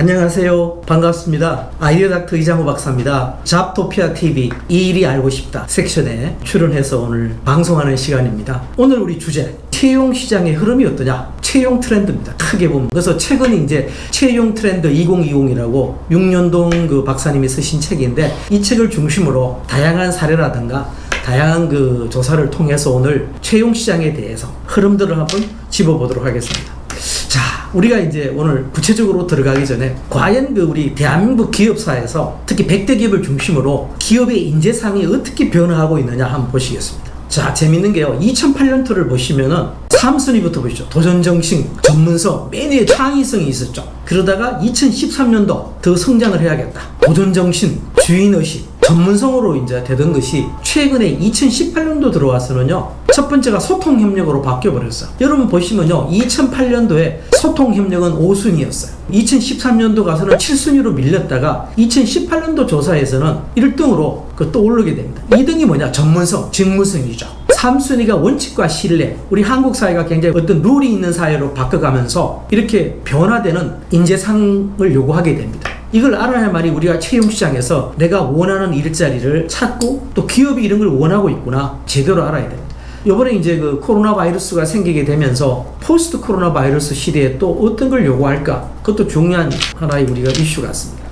안녕하세요. 반갑습니다. 아이디어 닥터 이장호 박사입니다. 잡토피아 TV 이 일이 알고 싶다 섹션에 출연해서 오늘 방송하는 시간입니다. 오늘 우리 주제 채용 시장의 흐름이 어떠냐? 채용 트렌드입니다. 크게 보면. 그래서 최근 이제 채용 트렌드 2020이라고 육년동 그 박사님이 쓰신 책인데 이 책을 중심으로 다양한 사례라든가 다양한 그 조사를 통해서 오늘 채용 시장에 대해서 흐름들을 한번 짚어보도록 하겠습니다. 자, 우리가 이제 오늘 구체적으로 들어가기 전에 과연 그 우리 대한민국 기업사에서 특히 100대 기업을 중심으로 기업의 인재상이 어떻게 변화하고 있느냐 한번 보시겠습니다. 자, 재밌는 게요. 2008년도를 보시면은 3순위부터 보시죠. 도전정신, 전문성, 매니의 창의성이 있었죠. 그러다가 2013년도 더 성장을 해야겠다. 도전정신, 주인의식, 전문성으로 이제 되던 것이 최근에 2018년도 들어와서는요. 첫 번째가 소통협력으로 바뀌어버렸어요. 여러분 보시면요. 2008년도에 소통협력은 5순위였어요. 2013년도 가서는 7순위로 밀렸다가 2018년도 조사에서는 1등으로 또 오르게 됩니다. 2등이 뭐냐? 전문성, 직무성이죠. 3순위가 원칙과 신뢰. 우리 한국 사회가 굉장히 어떤 룰이 있는 사회로 바꿔가면서 이렇게 변화되는 인재상을 요구하게 됩니다. 이걸 알아야만이 우리가 채용시장에서 내가 원하는 일자리를 찾고 또 기업이 이런 걸 원하고 있구나 제대로 알아야 됩니다. 이번에 이제 그 코로나 바이러스가 생기게 되면서 포스트 코로나 바이러스 시대에 또 어떤 걸 요구할까? 그것도 중요한 하나의 우리가 이슈 같습니다.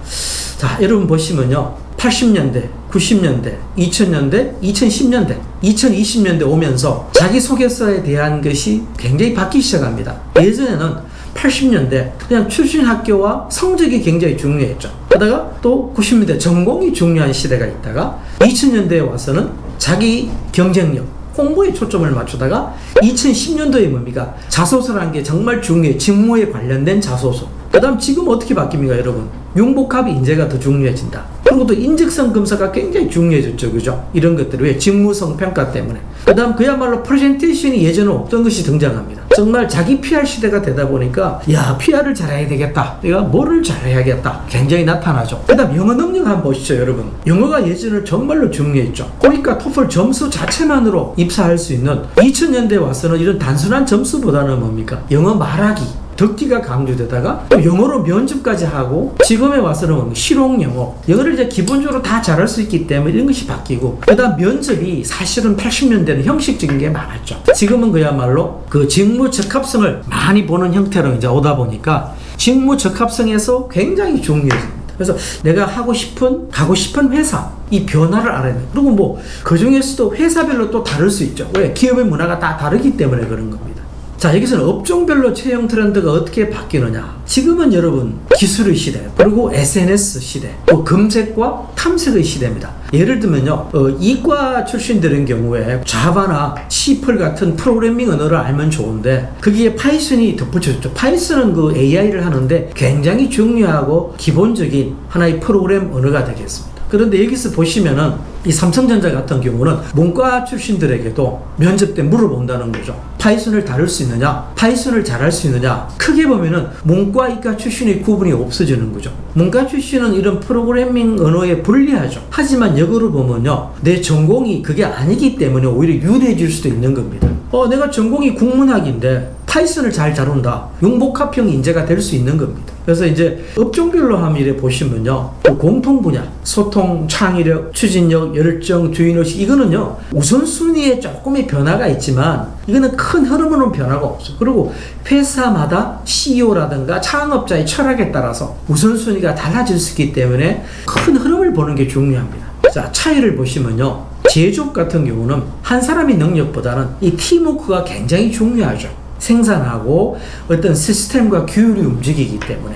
자, 여러분 보시면요. 80년대, 90년대, 2000년대, 2010년대, 2020년대 오면서 자기소개서에 대한 것이 굉장히 바뀌기 시작합니다. 예전에는 80년대 그냥 출신 학교와 성적이 굉장히 중요했죠. 그러다가 또 90년대 전공이 중요한 시대가 있다가 2000년대에 와서는 자기 경쟁력, 홍보에 초점을 맞추다가 2010년도에 뭡니까? 자소서라는 게 정말 중요해. 직무에 관련된 자소서. 그 다음 지금 어떻게 바뀝니까 여러분? 융복합 인재가 더 중요해진다. 그리고 또 인적성 검사가 굉장히 중요해졌죠. 그죠? 이런 것들 왜? 직무성 평가 때문에. 그 다음 그야말로 프레젠테이션이 예전에 없던 것이 등장합니다. 정말 자기 PR 시대가 되다 보니까 야, PR을 잘해야 되겠다. 내가 뭐를 잘해야겠다. 굉장히 나타나죠. 그 다음 영어 능력 한번 보시죠 여러분. 영어가 예전에 정말로 중요했죠. 토익과 토플 점수 자체만으로 입사할 수 있는 2000년대에 와서는 이런 단순한 점수보다는 뭡니까? 영어 말하기, 듣기가 강조되다가 또 영어로 면접까지 하고 지금에 와서는 실용 영어를 이제 기본적으로 다 잘할 수 있기 때문에 이런 것이 바뀌고 그 다음 면접이 사실은 80년대는 형식적인 게 많았죠. 지금은 그야말로 그 직무 적합성을 많이 보는 형태로 이제 오다 보니까 직무 적합성에서 굉장히 중요해집니다. 그래서 내가 가고 싶은 회사 이 변화를 알아야 돼요. 그리고 뭐 그 중에서도 회사별로 또 다를 수 있죠. 왜? 기업의 문화가 다 다르기 때문에 그런 겁니다. 자, 여기서는 업종별로 채용 트렌드가 어떻게 바뀌느냐. 지금은 여러분 기술의 시대, 그리고 SNS 시대, 또 검색과 탐색의 시대입니다. 예를 들면요, 이과 출신들인 경우에 자바나 C++ 같은 프로그래밍 언어를 알면 좋은데 거기에 파이썬이 덧붙여졌죠. 파이썬은 그 AI를 하는데 굉장히 중요하고 기본적인 하나의 프로그램 언어가 되겠습니다. 그런데 여기서 보시면은 이 삼성전자 같은 경우는 문과 출신들에게도 면접 때 물어본다는 거죠. 파이썬을 다룰 수 있느냐? 파이썬을 잘할 수 있느냐? 크게 보면은 문과 이과 출신의 구분이 없어지는 거죠. 문과 출신은 이런 프로그래밍 언어에 불리하죠. 하지만 역으로 보면요, 내 전공이 그게 아니기 때문에 오히려 유리해질 수도 있는 겁니다. 내가 전공이 국문학인데 파이썬을 잘 다룬다. 융복합형 인재가 될 수 있는 겁니다. 그래서 이제 업종별로 한번 이래 보시면요, 공통 분야, 소통, 창의력, 추진력, 열정, 주인의식, 이거는요 우선순위에 조금의 변화가 있지만 이거는 큰 흐름으로는 변화가 없어요. 그리고 회사마다 CEO라든가 창업자의 철학에 따라서 우선순위가 달라질 수 있기 때문에 큰 흐름을 보는 게 중요합니다. 자, 차이를 보시면요, 제조업 같은 경우는 한 사람의 능력보다는 이 팀워크가 굉장히 중요하죠. 생산하고 어떤 시스템과 규율이 움직이기 때문에.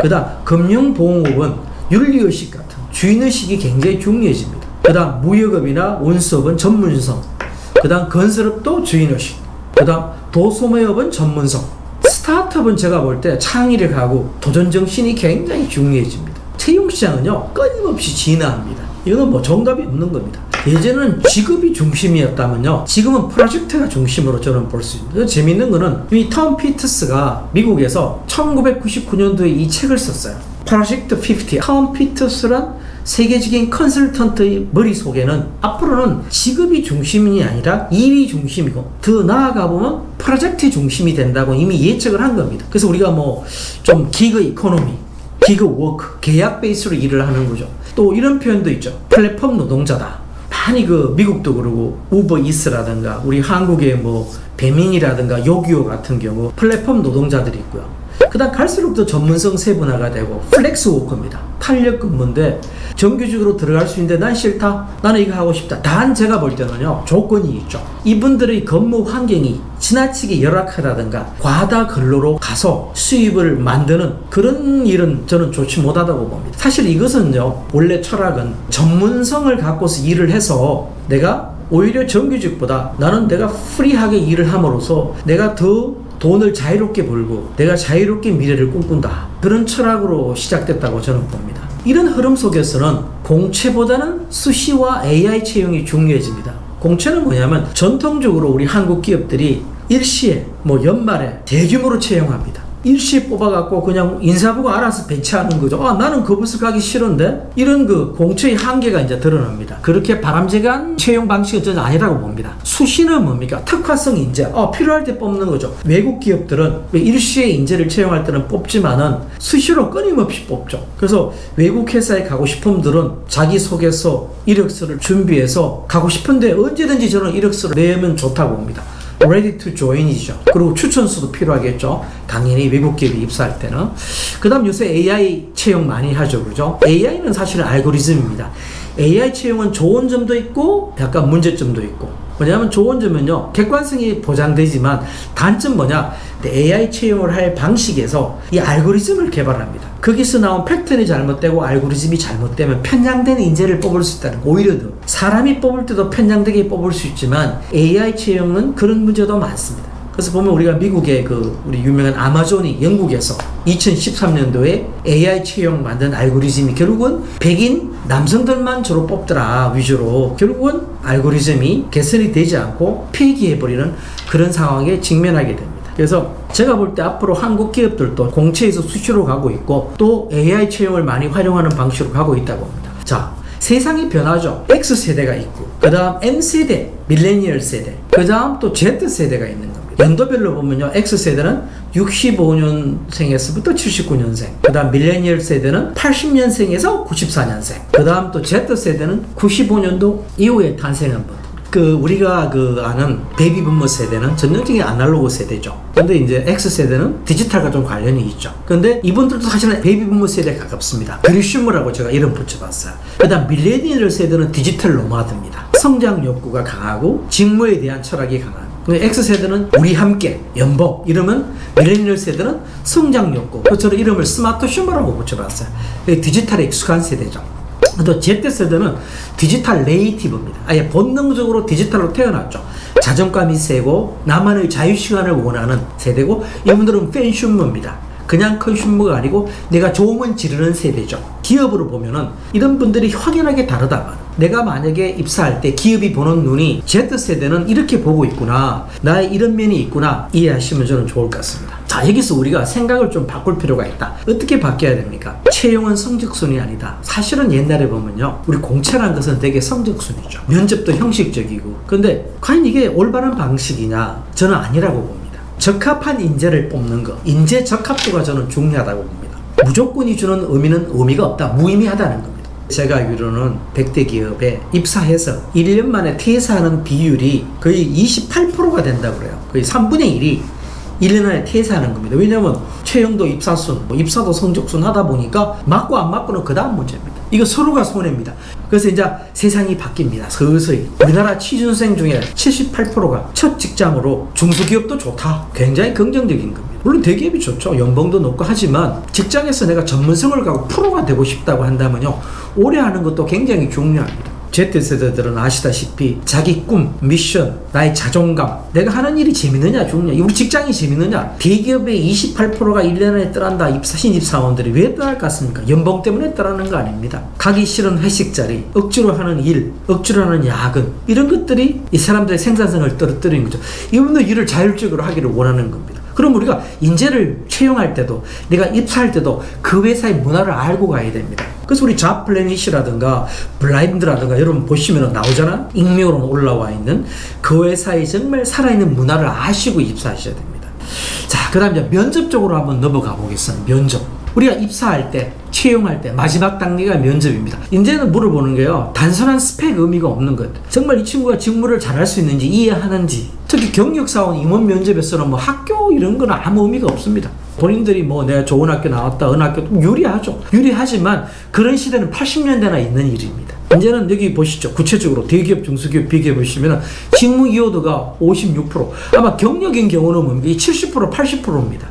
그 다음 금융보험업은 윤리의식 같은 주인의식이 굉장히 중요해집니다. 그 다음 무역업이나 운수업은 전문성, 그 다음 건설업도 주인의식, 그 다음 도소매업은 전문성, 스타트업은 제가 볼 때 창의력하고 도전정신이 굉장히 중요해집니다. 채용시장은요 끊임없이 진화합니다. 이거는 뭐 정답이 없는 겁니다. 예전에는 직업이 중심이었다면요, 지금은 프로젝트가 중심으로 저는 볼 수 있습니다. 재밌는 거는 이 톰 피터스가 미국에서 1999년도에 이 책을 썼어요. 프로젝트 50. 톰 피터스란 세계적인 컨설턴트의 머릿속에는 앞으로는 직업이 중심이 아니라 일이 중심이고 더 나아가 보면 프로젝트 중심이 된다고 이미 예측을 한 겁니다. 그래서 우리가 뭐 좀 기그 이코노미, 기그워크, 계약 베이스로 일을 하는 거죠. 또 이런 표현도 있죠. 플랫폼 노동자다. 많이 미국도 그러고 우버이스라든가 우리 한국의 배민이라든가 요기요 같은 경우 플랫폼 노동자들이 있고요. 그 다음 갈수록 더 전문성 세분화가 되고 플렉스 워커입니다. 탄력 근무인데 정규직으로 들어갈 수 있는데 난 싫다. 나는 이거 하고 싶다. 단 제가 볼 때는요. 조건이 있죠. 이분들의 근무 환경이 지나치게 열악하다든가 과다 근로로 가서 수입을 만드는 그런 일은 저는 좋지 못하다고 봅니다. 사실 이것은요. 원래 철학은 전문성을 갖고서 일을 해서 내가 오히려 정규직보다 나는 내가 프리하게 일을 함으로써 내가 더 돈을 자유롭게 벌고 내가 자유롭게 미래를 꿈꾼다. 그런 철학으로 시작됐다고 저는 봅니다. 이런 흐름 속에서는 공채보다는 수시와 AI 채용이 중요해집니다. 공채는 뭐냐면 전통적으로 우리 한국 기업들이 일시에 연말에 대규모로 채용합니다. 일시에 뽑아갖고 그냥 인사부가 알아서 배치하는 거죠. 나는 그 부서 가기 싫은데 이런 공채의 한계가 이제 드러납니다. 그렇게 바람직한 채용 방식은 저는 아니라고 봅니다. 수시는 뭡니까? 특화성 인재. 필요할 때 뽑는 거죠. 외국 기업들은 일시에 인재를 채용할 때는 뽑지만은 수시로 끊임없이 뽑죠. 그래서 외국 회사에 가고 싶은 분들은 자기소개서, 이력서를 준비해서 가고 싶은데 언제든지 저는 이력서를 내면 좋다고 봅니다. ready to join이죠. 그리고 추천서도 필요하겠죠. 당연히 외국 기업이 입사할 때는. 그 다음 요새 AI 채용 많이 하죠. 그죠? AI는 사실은 알고리즘입니다. AI 채용은 좋은 점도 있고 약간 문제점도 있고. 뭐냐면 좋은 점은요. 객관성이 보장되지만 단점 뭐냐? AI 채용을 할 방식에서 이 알고리즘을 개발합니다. 거기서 나온 패턴이 잘못되고 알고리즘이 잘못되면 편향된 인재를 뽑을 수 있다는 거. 오히려 더 사람이 뽑을 때도 편향되게 뽑을 수 있지만 AI 채용은 그런 문제도 많습니다. 그래서 보면 우리가 미국의 우리 유명한 아마존이 영국에서 2013년도에 AI 채용 만든 알고리즘이 결국은 백인 남성들만 주로 뽑더라 위주로 결국은 알고리즘이 개선이 되지 않고 폐기해버리는 그런 상황에 직면하게 됩니다. 그래서 제가 볼 때 앞으로 한국 기업들도 공채에서 수시로 가고 있고 또 AI 채용을 많이 활용하는 방식으로 가고 있다고 합니다. 자, 세상이 변하죠. X세대가 있고 그 다음 M세대, 밀레니얼 세대, 그 다음 또 Z세대가 있는 겁니다. 연도별로 보면요. X세대는 65년생에서부터 79년생, 그 다음 밀레니얼 세대는 80년생에서 94년생, 그 다음 또 Z세대는 95년도 이후에 탄생한 분. 우리가 아는 베이비 부머 세대는 전형적인 아날로그 세대죠. 근데 이제 X세대는 디지털과 좀 관련이 있죠. 근데 이분들도 사실은 베이비 부머 세대에 가깝습니다. 그리슈머라고 제가 이름 붙여봤어요. 그 다음 밀레니얼 세대는 디지털 노마드입니다. 성장 욕구가 강하고 직무에 대한 철학이 강한. X세대는 우리 함께 연봉 이러면 밀레니얼 세대는 성장 욕구. 저는 이름을 스마트 슈머라고 붙여봤어요. 디지털에 익숙한 세대죠. 또 Z세대는 디지털 네이티브입니다. 아예 본능적으로 디지털로 태어났죠. 자존감이 세고 나만의 자유시간을 원하는 세대고 이분들은 팬슈머입니다. 그냥 컨슈머가 아니고 내가 조음을 지르는 세대죠. 기업으로 보면은 이런 분들이 확연하게 다르다만 내가 만약에 입사할 때 기업이 보는 눈이 Z세대는 이렇게 보고 있구나, 나의 이런 면이 있구나 이해하시면 저는 좋을 것 같습니다. 자, 여기서 우리가 생각을 좀 바꿀 필요가 있다. 어떻게 바뀌어야 됩니까? 채용은 성적순이 아니다. 사실은 옛날에 보면요, 우리 공채라는 것은 되게 성적순이죠. 면접도 형식적이고. 근데 과연 이게 올바른 방식이냐? 저는 아니라고 봅니다. 적합한 인재를 뽑는 것, 인재 적합도가 저는 중요하다고 봅니다. 무조건이 주는 의미가 없다. 무의미하다는 겁니다. 제가 알기로는 100대 기업에 입사해서 1년 만에 퇴사하는 비율이 거의 28%가 된다고 그래요. 거의 3분의 1이 1년 안에 퇴사하는 겁니다. 왜냐하면 채용도 입사순, 입사도 성적순 하다 보니까 맞고 안 맞고는 그 다음 문제입니다. 이거 서로가 손해입니다. 그래서 이제 세상이 바뀝니다. 서서히. 우리나라 취준생 중에 78%가 첫 직장으로 중소기업도 좋다. 굉장히 긍정적인 겁니다. 물론 대기업이 좋죠. 연봉도 높고 하지만 직장에서 내가 전문성을 갖고 프로가 되고 싶다고 한다면요, 오래 하는 것도 굉장히 중요합니다. Z세대들은 아시다시피 자기 꿈, 미션, 나의 자존감, 내가 하는 일이 재밌느냐 좋냐, 우리 직장이 재밌느냐. 대기업의 28%가 1년에 떠난다. 신입 사원들이 왜 떠날 것 같습니까? 연봉 때문에 떠나는 거 아닙니다. 가기 싫은 회식 자리, 억지로 하는 일, 억지로 하는 야근, 이런 것들이 이 사람들의 생산성을 떨어뜨리는 거죠. 이분들 일을 자율적으로 하기를 원하는 겁니다. 그럼 우리가 인재를 채용할 때도, 내가 입사할 때도 그 회사의 문화를 알고 가야 됩니다. 그래서 우리 잡플래닛이라든가 블라인드라든가 여러분 보시면 나오잖아. 익명으로 올라와 있는 그 회사의 정말 살아있는 문화를 아시고 입사하셔야 됩니다. 자, 그 다음 이제 면접 쪽으로 한번 넘어가 보겠습니다. 면접. 우리가 입사할 때, 채용할 때 마지막 단계가 면접입니다. 이제는 물어보는 게요, 단순한 스펙 의미가 없는 것. 정말 이 친구가 직무를 잘할 수 있는지, 이해하는지. 특히 경력사원 임원 면접에서는 뭐 학교 이런 건 아무 의미가 없습니다. 본인들이 뭐 내가 좋은 학교 나왔다, 어느 학교 유리하죠. 유리하지만 그런 시대는 80년대나 있는 일입니다. 이제는 여기 보시죠. 구체적으로 대기업, 중소기업, 비교해 보시면 직무 이해도가 56%. 아마 경력인 경우는 뭡니까? 70%, 80%입니다.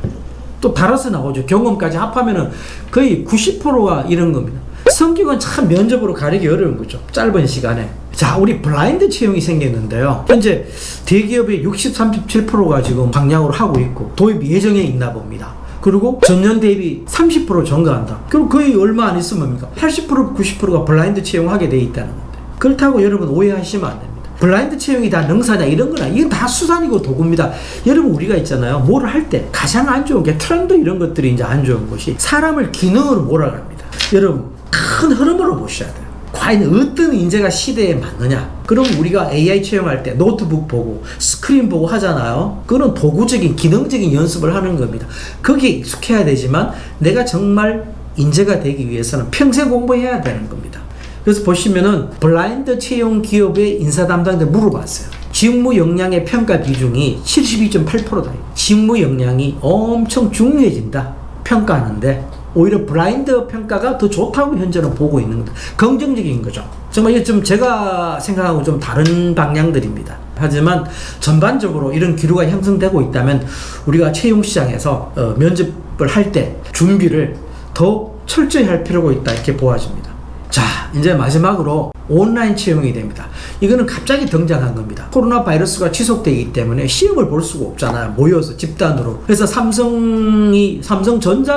또 달아서 나오죠. 경험까지 합하면은 거의 90%가 이런 겁니다. 성격은 참 면접으로 가리기 어려운 거죠. 짧은 시간에. 자, 우리 블라인드 채용이 생겼는데요. 현재 대기업의 60, 37%가 지금 방향으로 하고 있고 도입 예정에 있나 봅니다. 그리고 전년 대비 30% 증가한다. 그럼 거의 얼마 안 있으면 뭡니까? 80%, 90%가 블라인드 채용하게 돼 있다는 건데. 그렇다고 여러분 오해하시면 안 됩니다. 블라인드 채용이 다 능사냐 이런 거나 이건 다 수단이고 도구입니다. 여러분 우리가 있잖아요. 뭐를 할 때 가장 안 좋은 게 트렌드 이런 것들이 이제 안 좋은 것이 사람을 기능으로 몰아갑니다. 여러분 큰 흐름으로 보셔야 돼요. 과연 어떤 인재가 시대에 맞느냐. 그럼 우리가 AI 채용할 때 노트북 보고 스크린 보고 하잖아요. 그건 도구적인 기능적인 연습을 하는 겁니다. 거기에 익숙해야 되지만 내가 정말 인재가 되기 위해서는 평생 공부해야 되는 겁니다. 그래서 보시면은 블라인드 채용 기업의 인사 담당자들 물어봤어요. 직무 역량의 평가 비중이 72.8%다. 직무 역량이 엄청 중요해진다. 평가하는데 오히려 블라인드 평가가 더 좋다고 현재는 보고 있는 겁니다. 긍정적인 거죠. 정말 이게 좀 제가 생각하고 좀 다른 방향들입니다. 하지만 전반적으로 이런 기류가 형성되고 있다면 우리가 채용 시장에서 면접을 할 때 준비를 더 철저히 할 필요가 있다 이렇게 보아집니다. 자, 이제 마지막으로 온라인 채용이 됩니다. 이거는 갑자기 등장한 겁니다. 코로나 바이러스가 지속되기 때문에 시험을 볼 수가 없잖아요. 모여서 집단으로. 그래서 삼성전자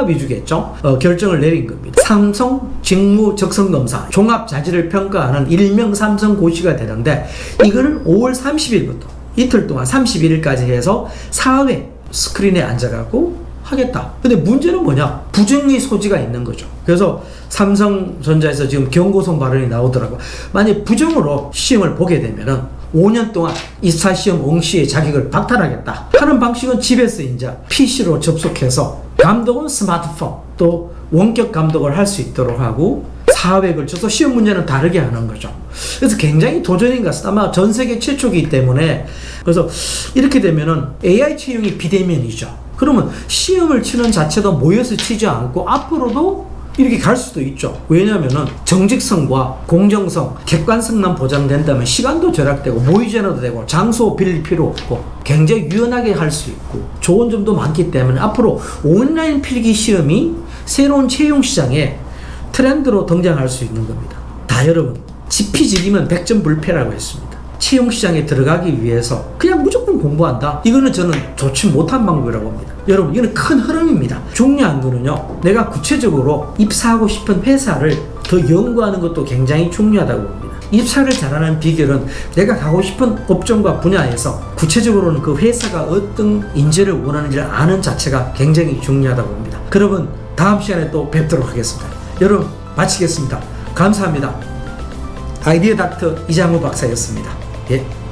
위주겠죠. 결정을 내린 겁니다. 삼성 직무 적성검사 종합 자질을 평가하는 일명 삼성 고시가 되는데 이거를 5월 30일부터 이틀 동안 31일까지 해서 4회 스크린에 앉아가고 하겠다. 근데 문제는 뭐냐? 부정의 소지가 있는 거죠. 그래서 삼성전자에서 지금 경고성 발언이 나오더라고요. 만약 부정으로 시험을 보게 되면은 5년 동안 입사시험 응시의 자격을 박탈하겠다 하는 방식은 집에서 이제 PC로 접속해서 감독은 스마트폰 또 원격 감독을 할 수 있도록 하고 4회에 걸쳐서 시험 문제는 다르게 하는 거죠. 그래서 굉장히 도전인 것 같습니다. 아마 전 세계 최초이기 때문에 그래서 이렇게 되면은 AI 채용이 비대면이죠. 그러면 시험을 치는 자체도 모여서 치지 않고 앞으로도 이렇게 갈 수도 있죠. 왜냐하면은 정직성과 공정성, 객관성만 보장된다면 시간도 절약되고 모이지 않아도 되고 장소 빌릴 필요 없고 굉장히 유연하게 할 수 있고 좋은 점도 많기 때문에 앞으로 온라인 필기 시험이 새로운 채용 시장에 트렌드로 등장할 수 있는 겁니다. 다 여러분 지피지기면 백전불패라고 했습니다. 채용 시장에 들어가기 위해서 그냥 무조건 공부한다. 이거는 저는 좋지 못한 방법이라고 봅니다. 여러분 이거는 큰 흐름입니다. 중요한 거는요. 내가 구체적으로 입사하고 싶은 회사를 더 연구하는 것도 굉장히 중요하다고 봅니다. 입사를 잘하는 비결은 내가 가고 싶은 업종과 분야에서 구체적으로는 그 회사가 어떤 인재를 원하는지를 아는 자체가 굉장히 중요하다고 봅니다. 그러면 다음 시간에 또 뵙도록 하겠습니다. 여러분 마치겠습니다. 감사합니다. 아이디어 닥터 이장우 박사였습니다. 예.